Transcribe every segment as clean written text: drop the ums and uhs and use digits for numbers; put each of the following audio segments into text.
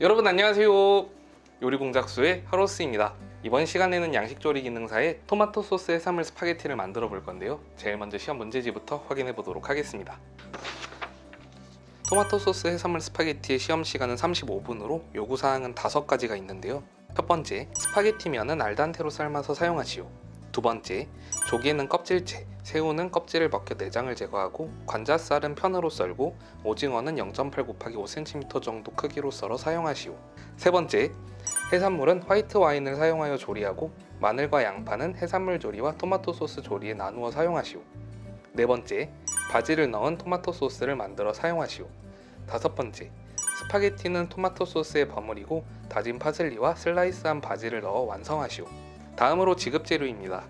여러분 안녕하세요. 요리공작소의 하로스입니다. 이번 시간에는 양식조리 기능사의 토마토 소스 해산물 스파게티를 만들어 볼 건데요. 제일 먼저 시험 문제지부터 확인해 보도록 하겠습니다. 토마토 소스 해산물 스파게티의 시험 시간은 35분으로 요구사항은 5가지가 있는데요. 첫 번째, 스파게티 면은 알단테로 삶아서 사용하시오. 두 번째, 조개는 껍질째, 새우는 껍질을 벗겨 내장을 제거하고 관자살은 편으로 썰고 오징어는 0.8 곱하기 5cm 정도 크기로 썰어 사용하시오. 세 번째, 해산물은 화이트 와인을 사용하여 조리하고 마늘과 양파는 해산물 조리와 토마토 소스 조리에 나누어 사용하시오. 네 번째, 바질을 넣은 토마토 소스를 만들어 사용하시오. 다섯 번째, 스파게티는 토마토 소스에 버무리고 다진 파슬리와 슬라이스한 바질을 넣어 완성하시오. 다음으로 지급 재료입니다.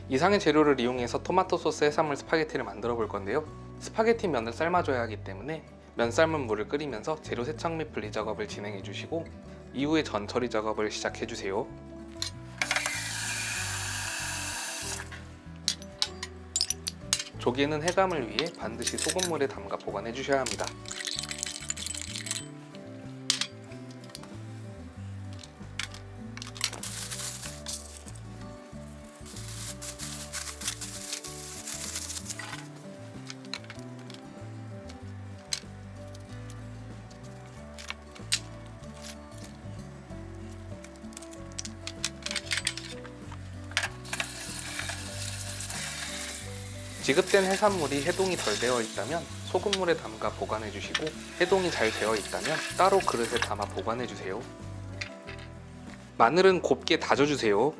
이상의 재료를 이용해서 토마토 소스 해산물 스파게티를 만들어 볼 건데요. 스파게티 면을 삶아줘야 하기 때문에 면 삶은 물을 끓이면서 재료 세척 및 분리 작업을 진행해 주시고 이후에 전 처리 작업을 시작해 주세요. 조개는 해감을 위해 반드시 소금물에 담가 보관해 주셔야 합니다. 지급된 해산물이 해동이 덜 되어 있다면 소금물에 담가 보관해 주시고 해동이 잘 되어 있다면 따로 그릇에 담아 보관해 주세요. 마늘은 곱게 다져 주세요.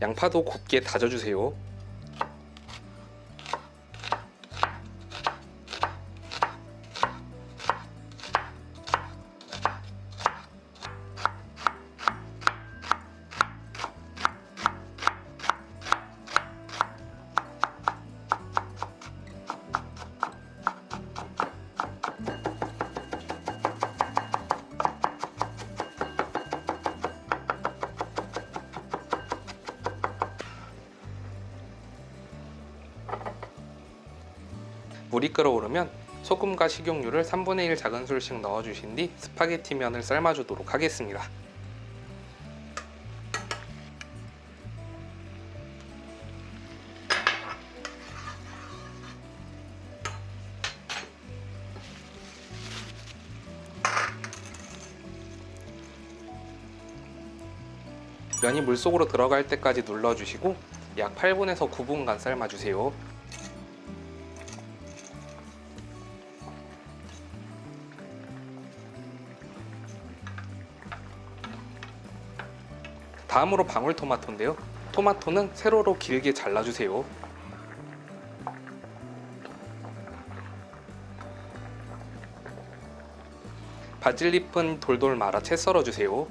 양파도 곱게 다져주세요. 물이 끓어오르면 소금과 식용유를 3분의 1 작은 술씩 넣어주신 뒤 스파게티 면을 삶아주도록 하겠습니다. 면이 물속으로 들어갈 때까지 눌러주시고 약 8분에서 9분간 삶아주세요. 다음으로 방울토마토인데요. 토마토는 세로로 길게 잘라주세요. 바질잎은 돌돌 말아 채 썰어주세요.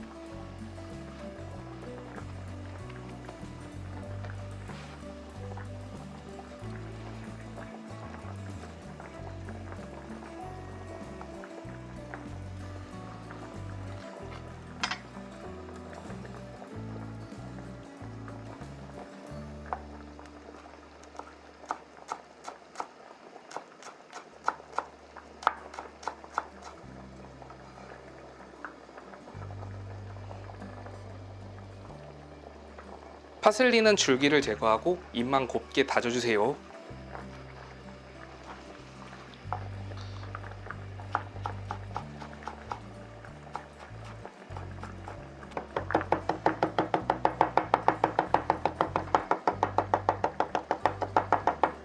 파슬리는 줄기를 제거하고 잎만 곱게 다져주세요.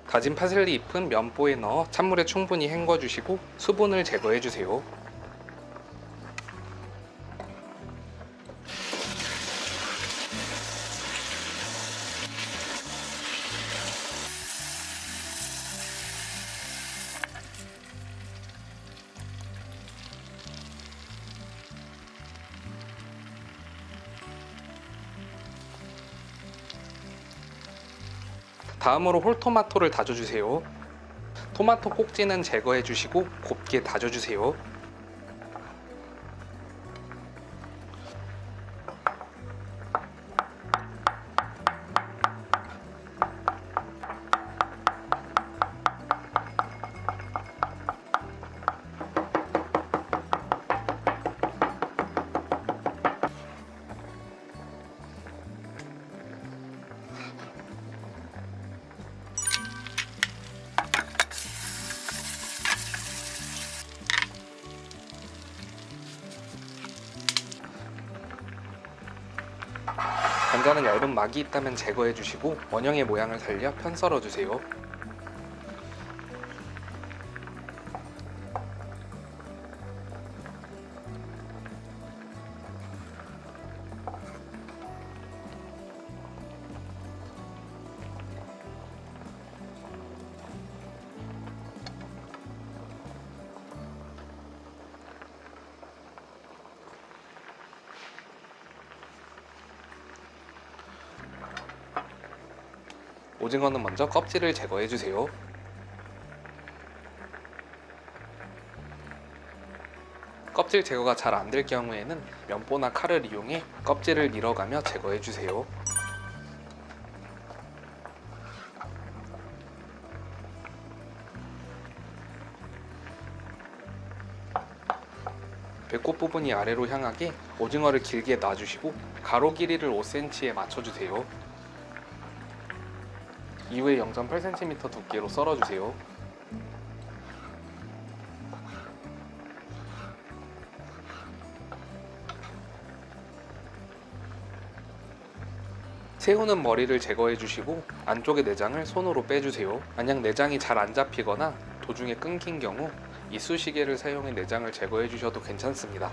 다진 파슬리 잎은 면보에 넣어 찬물에 충분히 헹궈주시고 수분을 제거해주세요. 다음으로 홀토마토를 다져주세요. 토마토 꼭지는 제거해주시고 곱게 다져주세요. 감자는 얇은 막이 있다면 제거해주시고 원형의 모양을 살려 편 썰어주세요. 오징어는 먼저 껍질을 제거해주세요. 껍질 제거가 잘 안 될 경우에는 면보나 칼을 이용해 껍질을 밀어가며 제거해주세요. 배꼽 부분이 아래로 향하게 오징어를 길게 놔주시고 가로 길이를 5cm에 맞춰주세요. 이후에 0.8cm 두께로 썰어주세요. 새우는 머리를 제거해주시고 안쪽의 내장을 손으로 빼주세요. 만약 내장이 잘 안 잡히거나 도중에 끊긴 경우 이쑤시개를 사용해 내장을 제거해주셔도 괜찮습니다.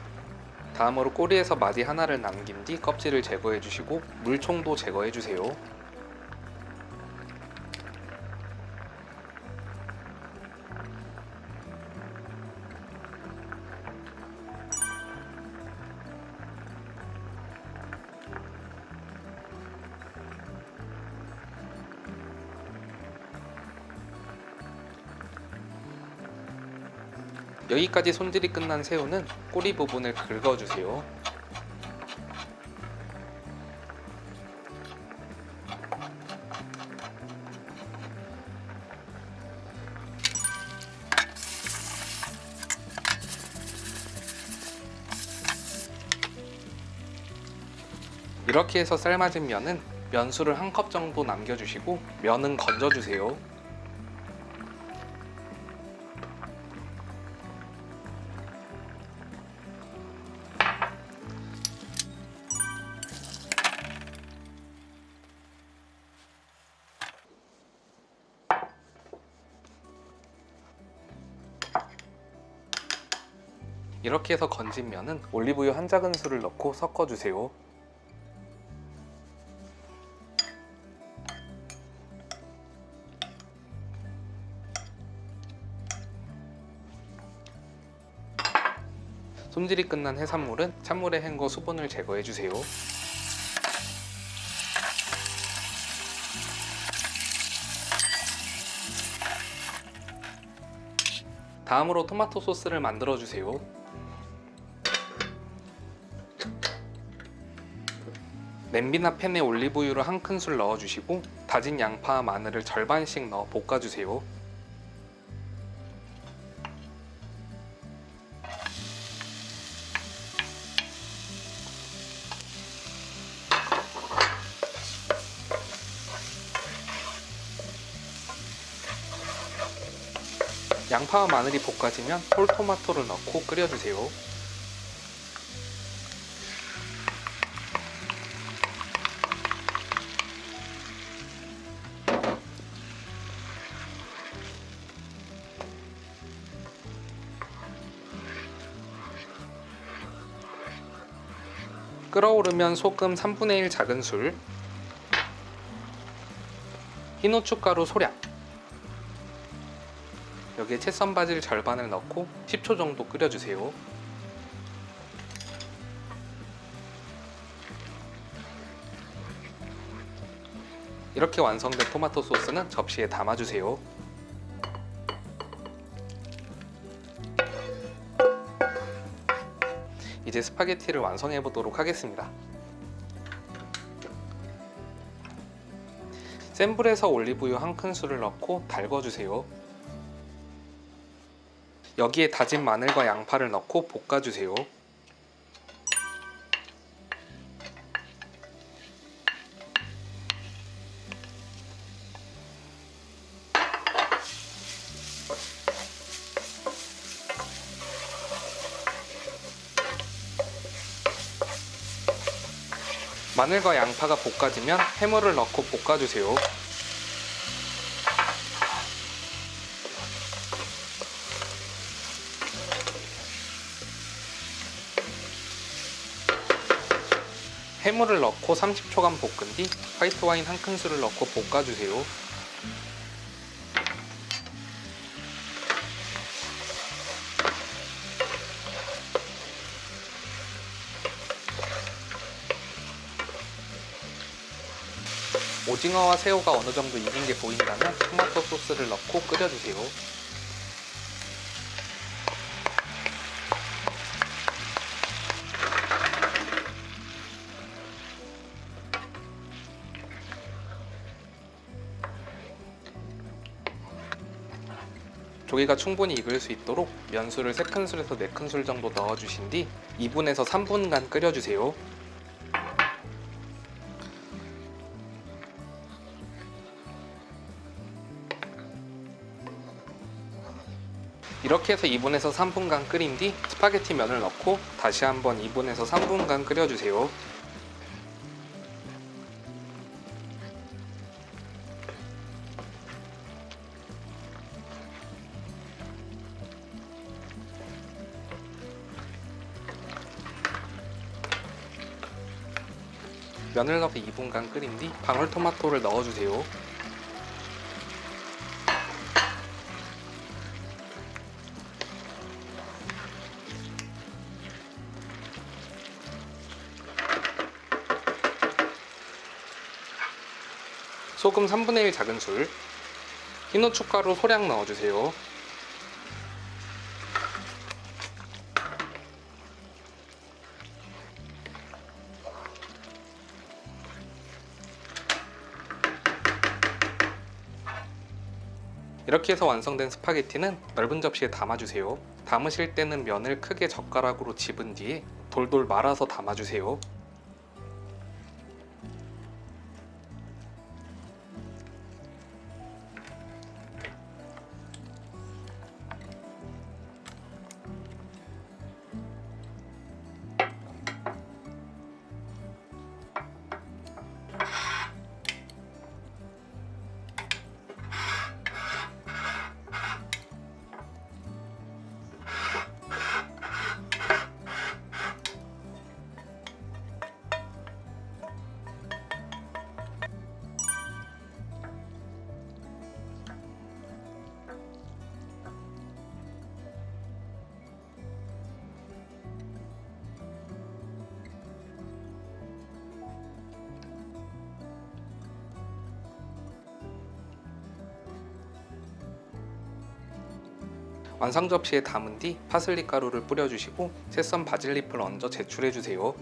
다음으로 꼬리에서 마디 하나를 남긴 뒤 껍질을 제거해주시고 물총도 제거해주세요. 여기까지 손질이 끝난 새우는 꼬리 부분을 긁어주세요. 이렇게 해서 삶아진 면은 면수를 한 컵 정도 남겨주시고 면은 건져주세요. 이렇게 해서 건진 면은 올리브유 한 작은술을 넣고 섞어주세요. 손질이 끝난 해산물은 찬물에 헹궈 수분을 제거해주세요. 다음으로 토마토 소스를 만들어주세요. 냄비나 팬에 올리브유를 한 큰술 넣어주시고 다진 양파와 마늘을 절반씩 넣어 볶아주세요. 양파와 마늘이 볶아지면 홀토마토를 넣고 끓여주세요. 끓어오르면 소금 3분의 1 작은술, 흰후춧가루 소량, 여기에 채 썬 바질 절반을 넣고 10초 정도 끓여주세요. 이렇게 완성된 토마토 소스는 접시에 담아주세요. 이제 스파게티를 완성해 보도록 하겠습니다. 센 불에서 올리브유 1큰술을 넣고 달궈주세요. 여기에 다진 마늘과 양파를 넣고 볶아주세요. 마늘과 양파가 볶아지면 해물을 넣고 볶아주세요. 해물을 넣고 30초간 볶은 뒤 화이트 와인 1큰술을 넣고 볶아주세요. 오징어와 새우가 어느 정도 익은 게 보인다면 토마토 소스를 넣고 끓여주세요. 조개가 충분히 익을 수 있도록 면수를 3큰술에서 4큰술 정도 넣어주신 뒤 2분에서 3분간 끓여주세요. 이렇게 해서 2분에서 3분간 끓인 뒤 스파게티 면을 넣고 다시 한번 2분에서 3분간 끓여주세요. 면을 넣어서 2분간 끓인 뒤 방울토마토를 넣어주세요. 소금 3분의 1 작은술, 흰후춧가루 소량 넣어주세요. 이렇게 해서 완성된 스파게티는 넓은 접시에 담아주세요. 담으실 때는 면을 크게 젓가락으로 집은 뒤에 돌돌 말아서 담아주세요. 완성 접시에 담은 뒤 파슬리 가루를 뿌려주시고 새썬 바질잎을 얹어 제출해주세요.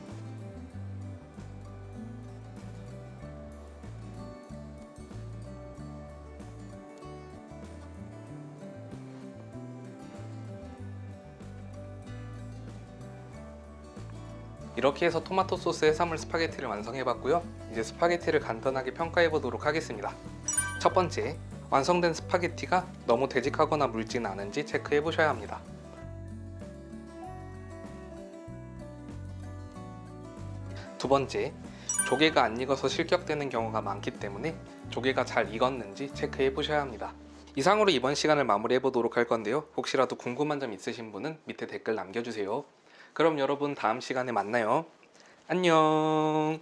이렇게 해서 토마토 소스 해산물 스파게티를 완성해봤고요. 이제 스파게티를 간단하게 평가해보도록 하겠습니다. 첫 번째, 완성된 스파게티가 너무 되직하거나 묽진 않은지 체크해보셔야 합니다. 두 번째, 조개가 안 익어서 실격되는 경우가 많기 때문에 조개가 잘 익었는지 체크해보셔야 합니다. 이상으로 이번 시간을 마무리해보도록 할 건데요. 혹시라도 궁금한 점 있으신 분은 밑에 댓글 남겨주세요. 그럼 여러분 다음 시간에 만나요. 안녕.